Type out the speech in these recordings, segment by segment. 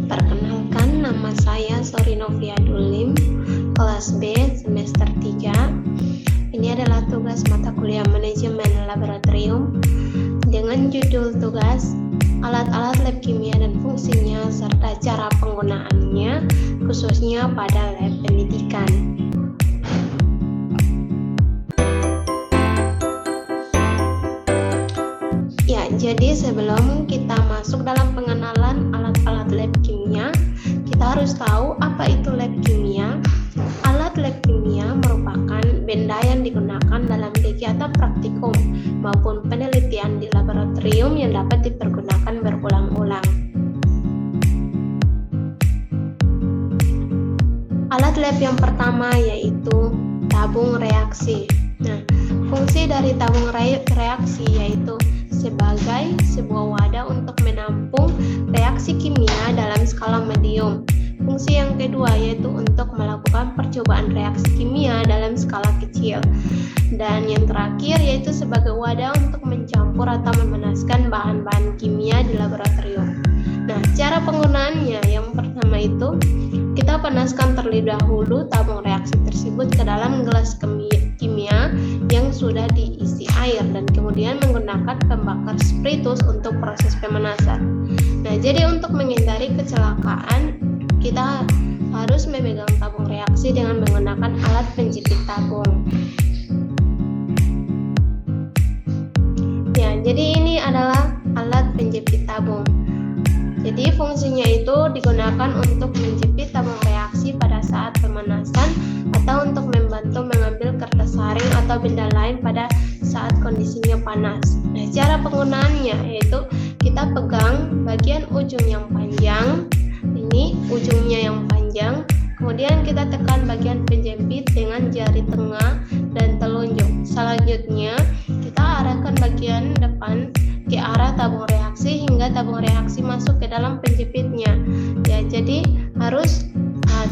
Perkenalkan, nama saya Sorinovia Dulim, kelas B, semester 3. Ini adalah tugas mata kuliah manajemen laboratorium dengan judul tugas alat-alat lab kimia dan fungsinya serta cara penggunaannya, khususnya pada lab pendidikan. Ya, jadi sebelum kita masuk dalam pengenalan alat-alat lab kimia, kita harus tahu apa itu lab kimia. Alat lab kimia merupakan benda yang digunakan dalam kegiatan praktikum maupun penelitian di laboratorium yang dapat dipergunakan berulang-ulang. Alat lab yang pertama yaitu tabung reaksi. Nah, fungsi dari tabung reaksi yaitu sebagai sebuah wadah untuk menampung reaksi kimia dalam skala medium. Fungsi yang kedua yaitu untuk melakukan percobaan reaksi kimia dalam skala kecil. Dan yang terakhir yaitu sebagai wadah untuk mencampur atau memanaskan bahan-bahan kimia di laboratorium. Nah, cara penggunaannya yang pertama itu kita panaskan terlebih dahulu tabung reaksi tersebut ke dalam gelas kimia yang sudah diisi air dan kemudian menggunakan pembakar spiritus untuk proses pemanasan. Nah, jadi untuk menghindari kecelakaan, kita harus memegang tabung reaksi dengan menggunakan alat penjepit tabung. Ya, jadi ini adalah alat penjepit tabung. Jadi fungsinya itu digunakan untuk menjepit tabung reaksi pada saat pemanasan atau untuk membantu mengambil kertas saring atau benda lain pada saat kondisinya panas. Nah, cara penggunaannya yaitu kita pegang bagian ujung yang panjang, ini ujungnya yang panjang, kemudian kita tekan bagian penjepit dengan jari tengah dan telunjuk. Selanjutnya kita arahkan bagian depan ke arah tabung reaksi hingga tabung reaksi masuk ke dalam penjepitnya. Ya, jadi harus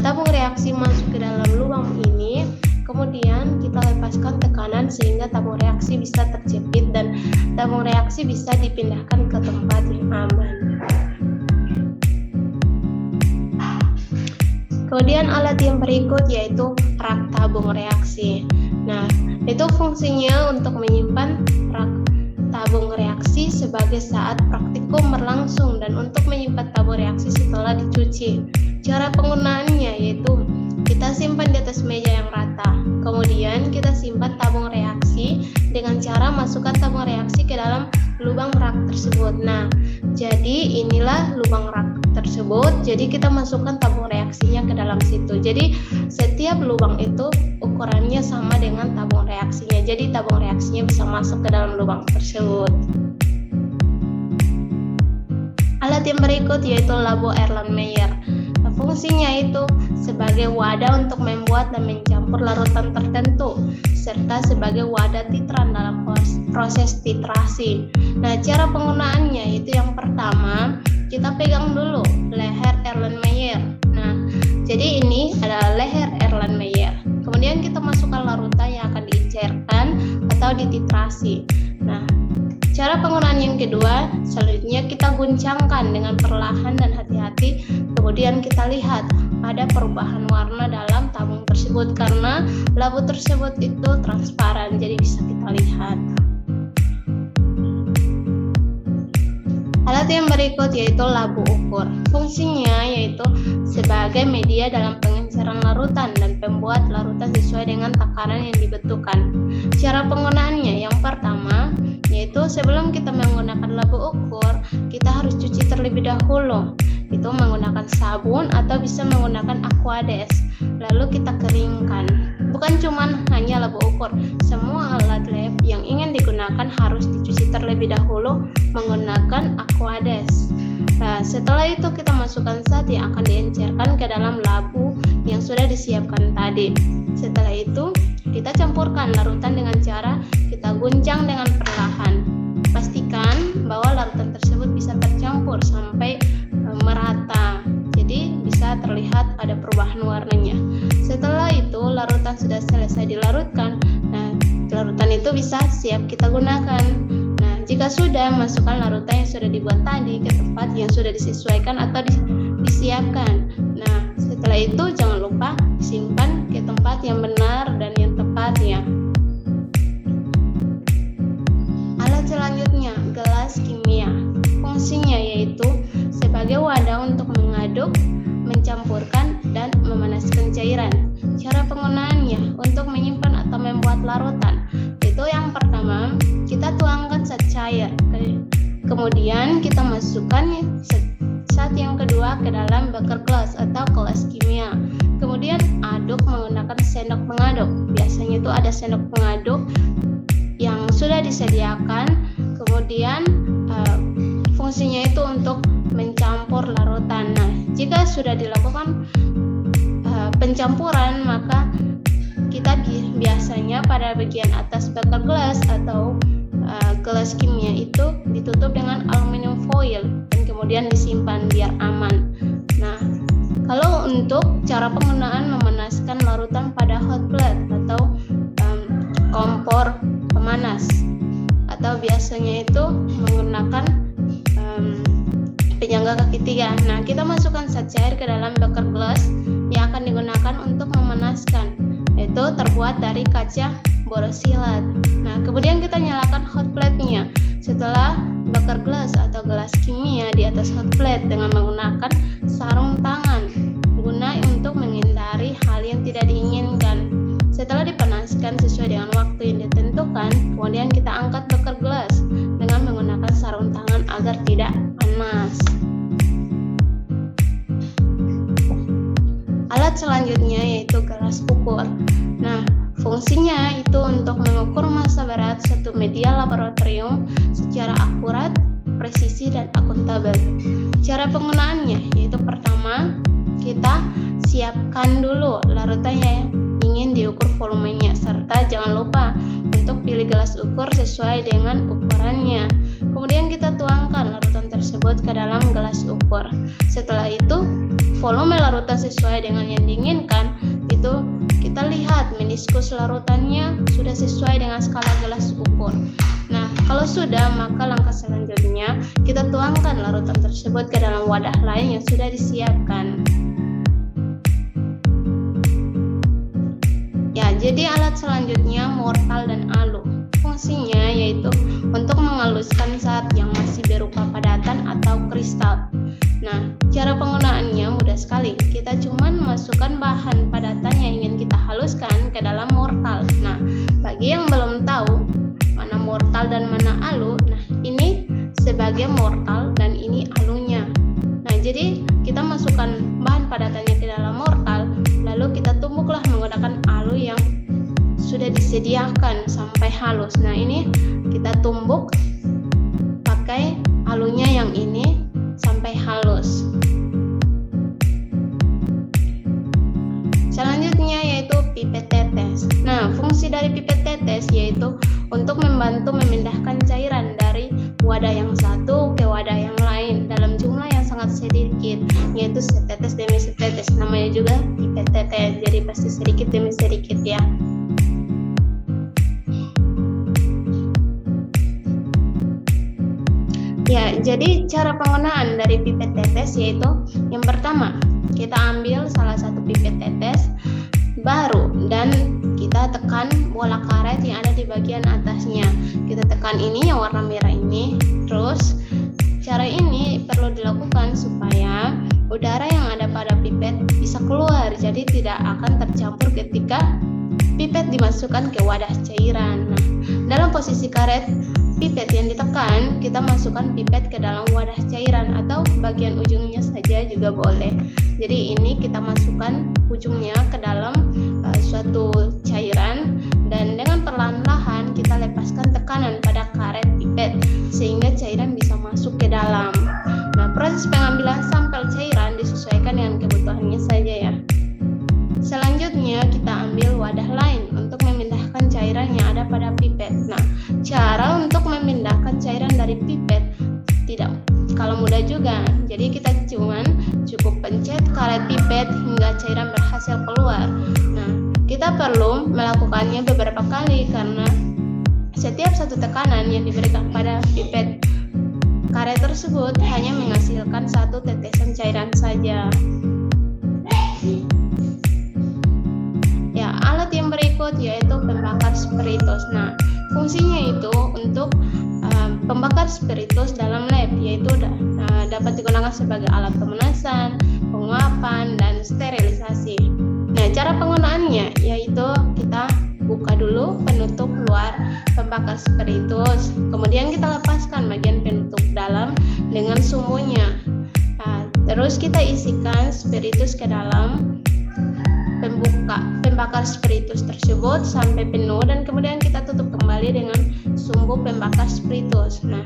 tabung reaksi masuk ke dalam lubang ini, kemudian kita lepaskan tekanan sehingga tabung reaksi bisa terjepit dan tabung reaksi bisa dipindahkan ke tempat yang aman. Kemudian alat yang berikut yaitu rak tabung reaksi. Nah, itu fungsinya untuk menyimpan rak tabung reaksi sebagai saat praktikum berlangsung dan untuk menyimpan tabung reaksi setelah dicuci. Cara penggunaannya yaitu kita simpan di atas meja yang rata. Kemudian kita simpan tabung reaksi dengan cara masukkan tabung reaksi ke dalam lubang rak tersebut. Nah, jadi inilah lubang rak tersebut. Jadi kita masukkan tabung reaksinya ke dalam situ. Jadi setiap lubang itu ukurannya sama dengan tabung reaksinya. Jadi tabung reaksinya bisa masuk ke dalam lubang tersebut. Alat yang berikut yaitu labo Erlenmeyer. Fungsinya itu sebagai wadah untuk membuat dan mencampur larutan tertentu serta sebagai wadah titran dalam proses titrasi. Nah, cara penggunaannya itu yang pertama kita pegang dulu leher Erlenmeyer. Nah, jadi ini adalah leher Erlenmeyer. Kemudian kita masukkan larutan yang akan diincairkan atau dititrasi. Nah, cara penggunaan yang kedua, selanjutnya kita guncangkan dengan perlahan dan hati-hati. Kemudian kita lihat ada perubahan warna dalam tabung tersebut karena labu tersebut itu transparan, jadi bisa kita lihat. Alat yang berikut yaitu labu ukur. Fungsinya yaitu sebagai media dalam pengenceran larutan dan pembuat larutan sesuai dengan takaran yang dibutuhkan. Cara penggunaannya yang pertama yaitu sebelum kita menggunakan labu ukur, kita harus cuci terlebih dahulu. Itu menggunakan sabun atau bisa menggunakan Aquades. Lalu kita keringkan. Bukan cuma hanya labu ukur, semua alat lab yang ingin digunakan harus dicuci terlebih dahulu menggunakan Aquades. Nah, setelah itu kita masukkan zat yang akan diencerkan ke dalam labu yang sudah disiapkan tadi. Setelah itu kita campurkan larutan dengan cara kita guncang dengan perlahan. Pastikan bahwa larutan tersebut bisa tercampur sampai merata, jadi bisa terlihat ada perubahan warnanya. Setelah itu larutan sudah selesai dilarutkan. Nah, larutan itu bisa siap kita gunakan. Jika sudah, masukkan larutan yang sudah dibuat tadi ke tempat yang sudah disesuaikan atau disiapkan. Nah, setelah itu jangan lupa simpan ke tempat yang benar dan yang tepat ya. Alat selanjutnya, gelas kimia. Fungsinya yaitu sebagai wadah untuk mengaduk, mencampurkan, dan memanaskan cairan. Cara penggunaannya untuk menyimpan atau membuat larutan. Itu yang pertama, kita tuangkan zat cair. Kemudian kita masukkan zat yang kedua ke dalam beker gelas atau gelas kimia. Kemudian aduk menggunakan sendok pengaduk. Biasanya itu ada sendok pengaduk yang sudah disediakan. Kemudian fungsinya itu untuk mencampur larutan. Nah, jika sudah dilakukan pencampuran, maka kita biasanya pada bagian atas beker gelas atau gelas kimia itu ditutup dengan aluminium foil dan kemudian disimpan biar aman. Nah, kalau untuk cara penggunaan memanaskan larutan pada hot plate atau kompor pemanas, atau biasanya itu menggunakan penyangga kaki 3. Nah, kita masukkan zat cair ke dalam beker gelas yang akan digunakan untuk memanaskan. Itu terbuat dari kaca borosilat. Nah, kemudian kita nyalakan hot plate-nya. Setelah beker gelas atau gelas kimia di atas hot plate dengan menggunakan sarung tangan guna untuk menghindari hal yang tidak diinginkan. Setelah dipanaskan sesuai dengan waktu yang ditentukan, kemudian kita angkat beker gelas dengan menggunakan sarung tangan agar tidak panas. Alat selanjutnya yaitu gelas ukur. Nah, fungsinya itu untuk mengukur massa berat suatu media laboratorium secara akurat, presisi, dan akuntabel. Cara penggunaannya yaitu pertama, kita siapkan dulu larutan yang ingin diukur volumenya, serta jangan lupa untuk pilih gelas ukur sesuai dengan ukurannya. Kemudian kita tuangkan larutan tersebut ke dalam gelas ukur. Setelah itu, volume larutan sesuai dengan yang diinginkan, itu kita lihat meniskus larutannya sudah sesuai dengan skala gelas ukur. Nah, kalau sudah, maka langkah selanjutnya kita tuangkan larutan tersebut ke dalam wadah lain yang sudah disiapkan. Ya, jadi alat selanjutnya mortal dan alu. Fungsinya yaitu untuk menghaluskan zat yang masih berupa padatan atau kristal. Nah, cara penggunaannya mudah sekali. Kita cuman masukkan bahan padatan yang ingin kita haluskan ke dalam mortal. Nah, bagi yang belum tahu mana mortal dan mana alu, nah ini sebagai mortal dan ini alunya. Nah, jadi kita masukkan bahan padatannya ke dalam mortal, lalu kita tumbuklah menggunakan alu yang sudah disediakan sampai halus. Nah, ini kita tumbuk pakai alunya yang ini sampai halus. Selanjutnya yaitu pipet tetes. Nah, fungsi dari pipet tetes yaitu untuk membantu memindahkan cairan dari wadah yang satu ke wadah yang lain dalam jumlah yang sangat sedikit, yaitu setetes demi setetes. Namanya juga pipet tetes, jadi pasti sedikit demi sedikit ya. Ya, jadi cara penggunaan dari pipet tetes yaitu yang pertama, kita ambil salah satu pipet tetes baru dan kita tekan bola karet yang ada di bagian atasnya. Kita tekan ini yang warna merah ini. Terus cara ini perlu dilakukan supaya udara yang ada pada pipet bisa keluar, jadi tidak akan tercampur ketika pipet dimasukkan ke wadah cairan. Nah, dalam posisi karet pipet yang ditekan, kita masukkan pipet ke dalam wadah cairan atau bagian ujungnya saja juga boleh. Jadi ini kita masukkan ujungnya ke dalam suatu cairan dan dengan perlahan-lahan kita lepaskan tekanan pada karet pipet sehingga cairan bisa masuk ke dalam. Nah, proses pengambilan sampel cairan disesuaikan dengan kebutuhannya saja ya. Selanjutnya kita ambil wadah lain untuk memindahkan cairan yang ada pada pipet. Nah, cara untuk memindahkan cairan dari pipet tidak kalau mudah juga. Jadi kita cukup pencet karet pipet hingga cairan berhasil keluar. Nah, kita perlu melakukannya beberapa kali karena setiap satu tekanan yang diberikan pada pipet karet tersebut hanya menghasilkan satu tetesan cairan saja. Ya, alat yang berikut yaitu pembakar spiritus. Nah, fungsinya itu untuk pembakar spiritus dalam lab, yaitu dapat digunakan sebagai alat pemanasan, penguapan, dan sterilisasi. Nah, cara penggunaannya yaitu kita buka dulu penutup luar pembakar spiritus, kemudian kita lepaskan bagian penutup dalam dengan sumbunya. Nah, terus kita isikan spiritus ke dalam pembakar spiritus tersebut sampai penuh, dan kemudian kita tutup kembali dengan sumbu pembakar spiritus. Nah,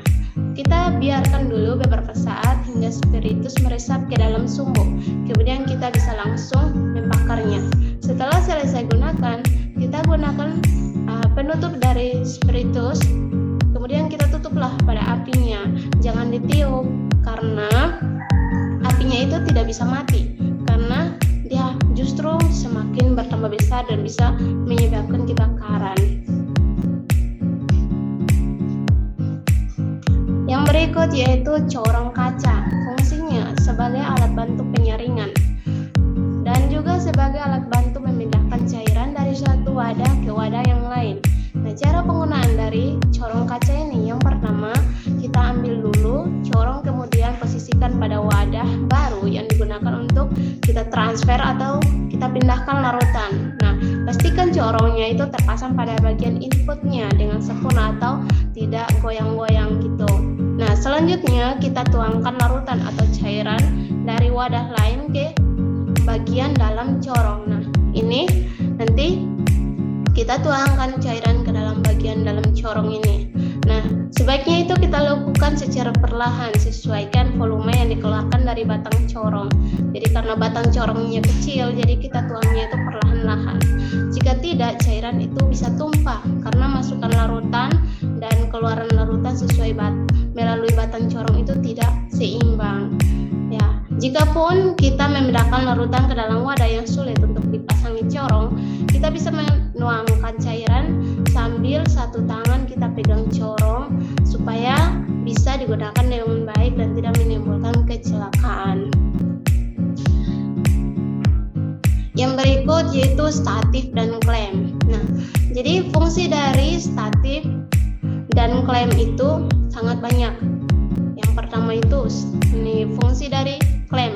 kita biarkan dulu beberapa saat hingga spiritus meresap ke dalam sumbu, kemudian kita bisa langsung membakarnya. Setelah selesai gunakan, kita gunakan penutup dari spiritus, kemudian kita tutuplah pada apinya. Jangan ditiup karena apinya itu tidak bisa mati, karena dia justru semakin bertambah besar dan bisa menyebabkan kebakaran. Yang berikut yaitu corong kaca. Fungsinya sebagai alat bantu penyaringan dan juga sebagai alat bantu memindahkan cairan dari suatu wadah ke wadah yang lain. Nah, cara penggunaan dari corong kaca ini, yang pertama kita ambil dulu corong, kemudian posisikan pada wadah baru yang digunakan untuk kita transfer atau kita pindahkan larutan. Nah, pastikan corongnya itu terpasang pada bagian inputnya dengan sempurna atau tidak goyang-goyang gitu. Nah, selanjutnya kita tuangkan larutan atau cairan dari wadah lain ke bagian dalam corong. Nah, ini nanti kita tuangkan cairan ke dalam bagian dalam corong ini. Nah, sebaiknya itu kita lakukan secara perlahan, sesuaikan volume yang dikeluarkan dari batang corong. Jadi karena batang corongnya kecil, jadi kita tuangnya itu perlahan-lahan. Jika tidak, cairan itu bisa tumpah karena masukan larutan dan keluaran larutan melalui batang corong itu tidak seimbang. Ya, jikapun kita memindahkan larutan ke dalam wadah yang sulit untuk dipasangi corong, kita bisa menuangkan cairan sambil satu tangan kita pegang corong supaya bisa digunakan dengan baik dan tidak menimbulkan kecelakaan. Yang berikut yaitu statif dan klem. Nah, jadi fungsi dari statif dan klem itu sangat banyak. Yang pertama itu ini fungsi dari klem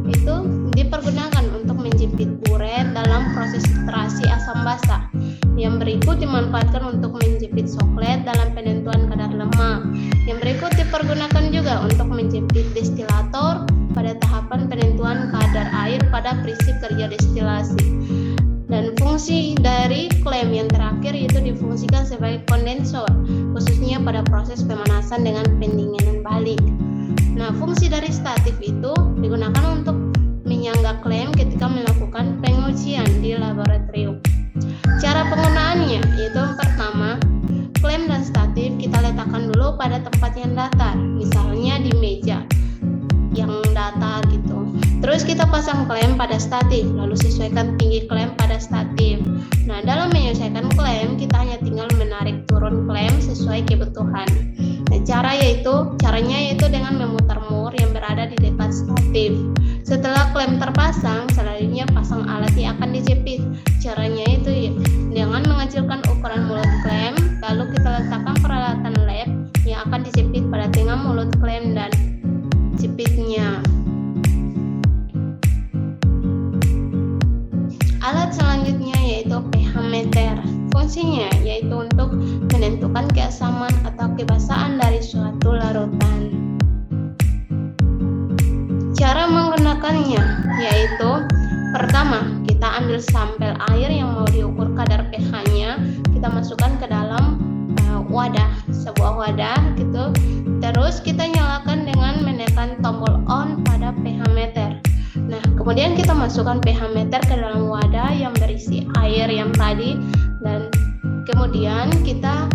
itu dipergunakan untuk menjepit buret dalam proses filtrasi asam basa. Yang berikut dimanfaatkan untuk menjepit soklet dalam penentuan kadar lemak. Yang berikut dipergunakan juga untuk menjepit destilator pada tahapan penentuan kadar air pada prinsip kerja destilasi. Dan fungsi dari klem yang terakhir yaitu difungsikan sebagai kondensor, khususnya pada proses pemanasan dengan pendinginan balik. Nah, fungsi dari statif itu digunakan untuk menyangga klem ketika melakukan pengujian di laboratorium. Cara penggunaannya yaitu yang pertama, klem dan statif kita letakkan dulu pada tempat yang datar, misalnya di meja yang datar gitu. Terus kita pasang klem pada statif, lalu sesuaikan tinggi klem pada statif. Nah, dalam menyesuaikan klem, kita hanya tinggal menarik turun klem sesuai kebutuhan. Nah, caranya yaitu dengan memutar mur yang berada di dekat statif. Setelah klem terpasang, selanjutnya pasang alat yang akan dijepit. Caranya itu dengan mengecilkan ukuran mulut klem, lalu kita letakkan peralatan lab yang akan dijepit pada tengah mulut klem dan jepitnya. Alat selanjutnya yaitu pH meter. Fungsinya yaitu untuk menentukan keasaman atau kebasahan dari suatu larutan. Cara menggunakannya yaitu pertama, kita ambil sampel air yang mau diukur kadar pH-nya, kita masukkan ke dalam sebuah wadah gitu. Terus kita nyalakan dengan menekan tombol on pada pH meter. Nah, kemudian kita masukkan pH meter ke dalam wadah yang berisi air yang tadi, dan kemudian kita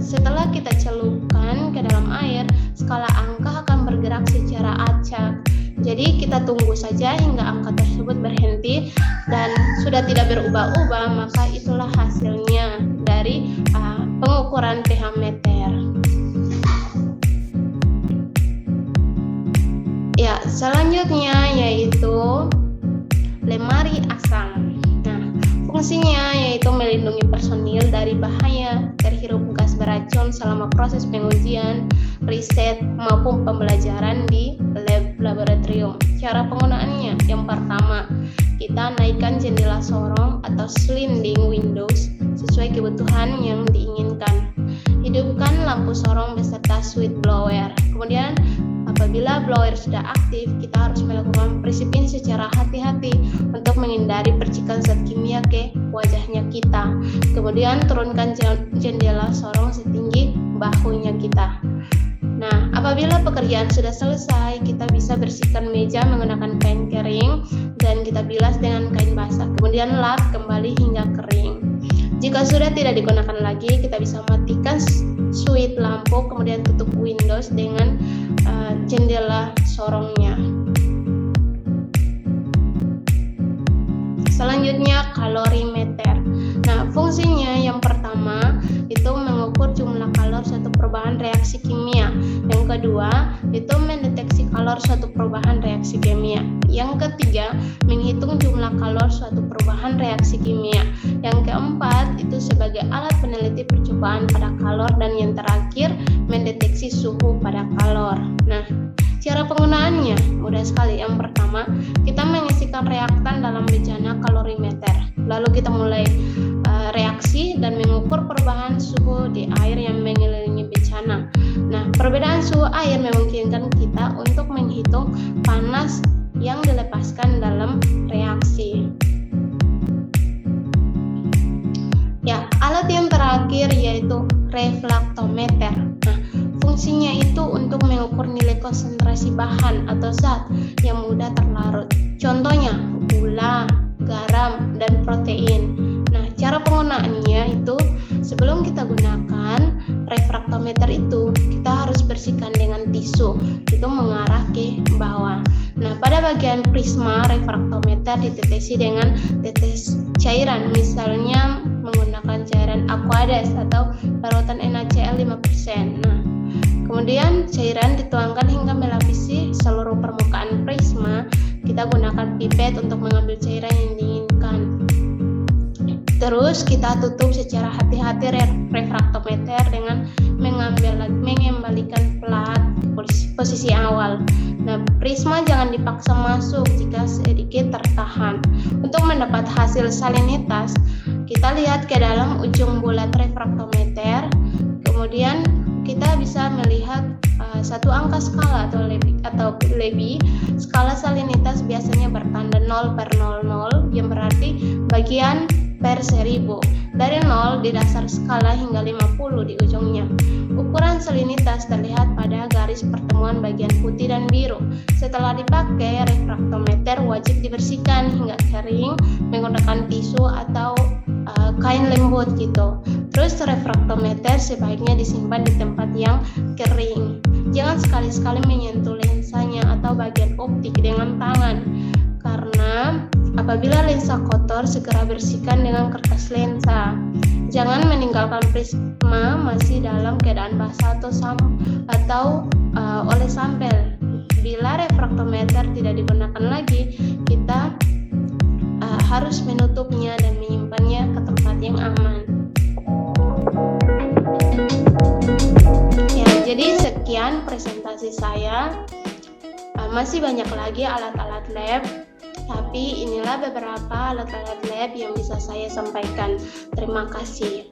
setelah kita celupkan ke dalam air, skala angka akan bergerak secara acak. Jadi kita tunggu saja hingga angka tersebut berhenti dan sudah tidak berubah-ubah, maka itulah hasilnya dari pengukuran pH meter. Ya, selanjutnya yaitu lemari asam. Nah, fungsinya yaitu melindungi personil dari bahaya terhirup gas beracun selama proses pengujian, riset maupun pembelajaran di laboratorium. Cara penggunaannya, yang pertama, kita naikkan jendela sorong atau sliding windows sesuai kebutuhan yang diinginkan. Hidupkan lampu sorong beserta switch blower. Kemudian apabila blower sudah aktif, kita harus melakukan prinsipin secara hati-hati untuk menghindari percikan zat kimia ke wajahnya kita. Kemudian turunkan jendela sorong setinggi bahunya kita. Nah, apabila pekerjaan sudah selesai, kita bisa bersihkan meja menggunakan kain kering dan kita bilas dengan kain basah. Kemudian lap kembali hingga kering. Jika sudah tidak digunakan lagi, kita bisa matikan switch lampu, kemudian tutup windows dengan jendela sorongnya. Selanjutnya, kalorimeter. Nah, fungsinya yang pertama itu mengukur jumlah kalor suatu perubahan reaksi kimia. Yang kedua, itu mendeteksi kalor suatu perubahan reaksi kimia. Yang ketiga, menghitung jumlah kalor suatu perubahan reaksi kimia. Yang keempat, itu sebagai alat peneliti percobaan pada kalor. Dan yang terakhir, mendeteksi suhu pada kalor. Nah, cara penggunaannya mudah sekali. Yang pertama, kita mengisikan reaktan dalam bejana kalorimeter. Lalu kita mulai reaksi dan mengukur perubahan suhu di air yang mengelilingi bejana. Nah, perbedaan suhu air memungkinkan kita untuk menghitung panas yang dilepaskan dalam reaksi. Ya, alat yang terakhir yaitu refraktometer. Nah, fungsinya itu untuk mengukur nilai konsentrasi bahan atau zat yang mudah terlarut. Contohnya gula, garam, dan protein. Nah, cara penggunaannya itu sebelum kita gunakan refraktometer itu kita harus bersihkan dengan tisu, itu mengarah ke bawah. Nah, pada bagian prisma refraktometer ditetesi dengan tetes cairan, misalnya menggunakan cairan Aquades atau parutan NaCl 5%. Nah, kemudian cairan dituangkan hingga melapisi seluruh permukaan prisma. Kita gunakan pipet untuk mengambil cairan yang diinginkan. Terus kita tutup secara hati-hati refraktometer dengan mengembalikan plat posisi awal. Nah, prisma jangan dipaksa masuk jika sedikit tertahan. Untuk mendapat hasil salinitas, kita lihat ke dalam ujung bulat refraktometer. Kemudian kita bisa melihat satu angka skala atau lebih. Skala salinitas biasanya bertanda 0/00, yang berarti bagian per 1000. Dari 0 di dasar skala hingga 50 di ujungnya. Ukuran salinitas terlihat pada garis pertemuan bagian putih dan biru. Setelah dipakai, refraktometer wajib dibersihkan hingga kering menggunakan tisu atau kain lembut gitu. Terus refraktometer sebaiknya disimpan di tempat yang kering. Jangan sekali-sekali menyentuh lensanya atau bagian optik dengan tangan, karena apabila lensa kotor, segera bersihkan dengan kertas lensa. Jangan meninggalkan prisma masih dalam keadaan basah atau oleh sampel. Bila refraktometer tidak digunakan lagi, kita harus menutupnya dan menyimpannya ke tempat yang aman. Ya, jadi sekian presentasi saya. Masih banyak lagi alat-alat lab, tapi inilah beberapa alat-alat lab yang bisa saya sampaikan. Terima kasih.